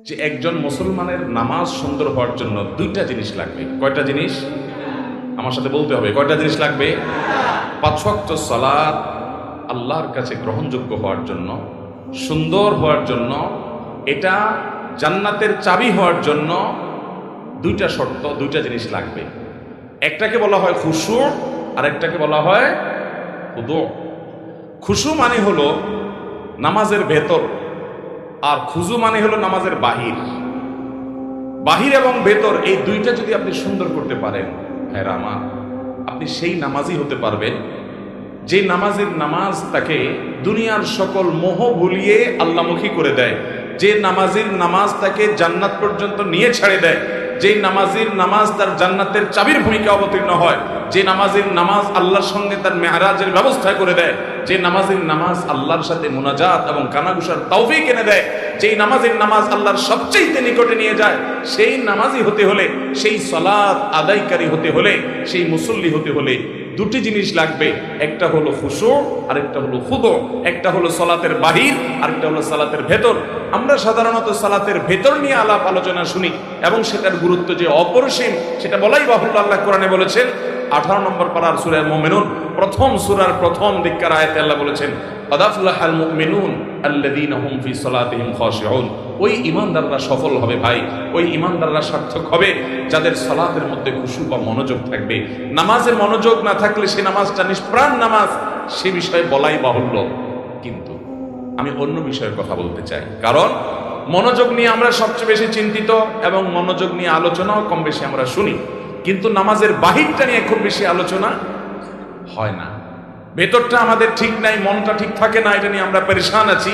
যে একজন মুসলমানের নামাজ সুন্দর হওয়ার জন্য দুইটা জিনিস লাগবে। কয়টা জিনিস? আমার সাথে বলতে হবে, কয়টা জিনিস লাগবে? 5 ওয়াক্ত সালাত আল্লাহর কাছে গ্রহণযোগ্য হওয়ার জন্য, সুন্দর হওয়ার জন্য, এটা জান্নাতের চাবি হওয়ার জন্য দুইটা শর্ত, দুইটা জিনিস লাগবে। একটাকে বলা হয় খুশু, আর একটাকে বলা হয় খুদু। খুশু মানে হলো নামাজের ভেতর, আর খুজু মানে হলো নামাজের বাহির। বাহির এবং ভেতর এই দুইটা যদি আপনি সুন্দর করতে পারেন, হ্যাঁ আমার, আপনি সেই নামাজই হতে পারবেন যে নামাজের নামাজ তাকে দুনিয়ার সকল মোহ ভুলিয়ে আল্লাহমুখী করে দেয়, যে নামাজের নামাজ তাকে জান্নাত পর্যন্ত নিয়ে ছেড়ে দেয়, যে নামাজের নামাজ তার জান্নাতের চাবির ভূমিকা অবতীর্ণ হয়, যে নামাজের নামাজ আল্লাহর সঙ্গে তার মেহরাজের ব্যবস্থা করে দেয়, যে নামাজের নামাজ আল্লাহর সাথে মুনাজাত এবং কানাঘুষার তৌফিক এনে দেয়, যেই নামাজের নামাজ আল্লাহর সবচেয়ে নিকটে নিয়ে যায়, সেই নামাজি হতে হলে, সেই সালাত আদায়কারী হতে হলে, সেই মুসল্লি হতে হলে দুটি জিনিস লাগবে। একটা হলো খুশু, আরেকটা হলো খুদু। একটা হলো সালাতের বাহির, আরেকটা হলো সালাতের ভেতর। আমরা সাধারণত সালাতের ভেতর নিয়ে আলাপ আলোচনা শুনি এবং সেটার গুরুত্ব যে অপরিসীম সেটা বলাই বাহুল্য। আল্লাহ কোরআনে বলেছেন 18 নম্বর পারার সূরা মুমিনুন প্রথম সূরার প্রথম দিককার আয়াতে আল্লাহ বলেছেন ক্বাদ আফলাহাল মুমিনুন আল্লাযীনা হুম ফি সালাতিহিম খাশিউন। ওই ঈমানদাররা সফল হবে ভাই, ওই ঈমানদাররা সার্থক হবে যাদের সালাতের মধ্যে খুশু বা মনোযোগ থাকবে। নামাজে মনোযোগ না থাকলে সে নামাজটা নিষ্প্রাণ নামাজ, সে বিষয়ে বলাই বাহুল্য। কিন্তু আমি অন্য বিষয়ে কথা বলতে চাই, কারণ মনোযোগ নিয়ে আমরা সবচেয়ে বেশি চিন্তিত এবং মনোযোগ নিয়ে আলোচনাও কম বেশি আমরা শুনি, কিন্তু নামাজের বাহিরটা নিয়ে খুব বেশি আলোচনা হয় না। ভেতরটা আমাদের ঠিক নাই, মনটা ঠিক থাকে না, এটা নিয়ে আমরা পেরেশান আছি।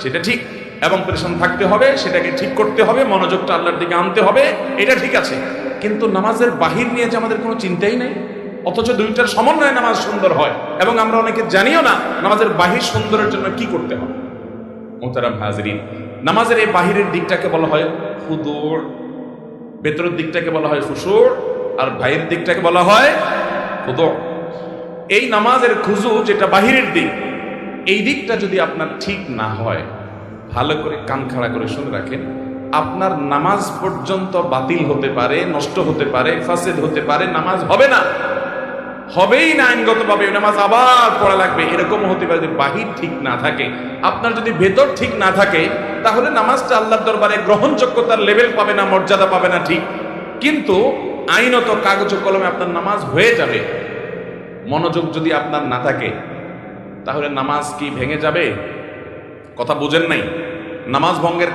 সেটা ঠিক, এবং পেরেশান থাকতে হবে, সেটাকে ঠিক করতে হবে, মনোযোগটা আল্লাহর দিকে আনতে হবে, এটা ঠিক আছে। কিন্তু নামাজের বাহির নিয়ে যে আমাদের কোনো চিন্তাই নেই, অথচ দুইটার সমন্বয়ে নামাজ সুন্দর হয় এবং আমরা অনেকে জানিও না নামাজের বাহির সুন্দরের জন্য কি করতে হবে। মোহতারাম হাজরিন, নামাজের এই বাহিরের দিকটাকে বলা হয় খুদু, ভেতরের দিকটাকে বলা হয় খুশু, আর বাহিরের দিকটাকে বলা হয় খুদু। এই নামাজের খুজু যেটা বাহিরের দিক, এই দিকটা যদি আপনার ঠিক না হয়, ভালো করে কান খাড়া করে শুনে রাখেন, আপনার নামাজ পর্যন্ত বাতিল হতে পারে, নষ্ট হতে পারে, ফাসেদ হতে পারে, নামাজ হবে না, হবেই না আইনগতভাবে, নামাজ আবার পড়া লাগবে। এরকম হতে পারে যদি বাহির ঠিক না থাকে। আপনার যদি ভেতর ঠিক না থাকে, তাহলে নামাজটা আল্লাহর দরবারে গ্রহণযোগ্যতার লেভেল পাবে না, মর্যাদা পাবে না, ঠিক। কিন্তু আইনত কাগজ কলমে আপনার নামাজ হয়ে যাবে। মনোযোগ যদি আপনার না থাকে, তাহলে নামাজ কি ভেঙে যাবে? কথা বুঝেন নাই? নামাজ ভঙ্গের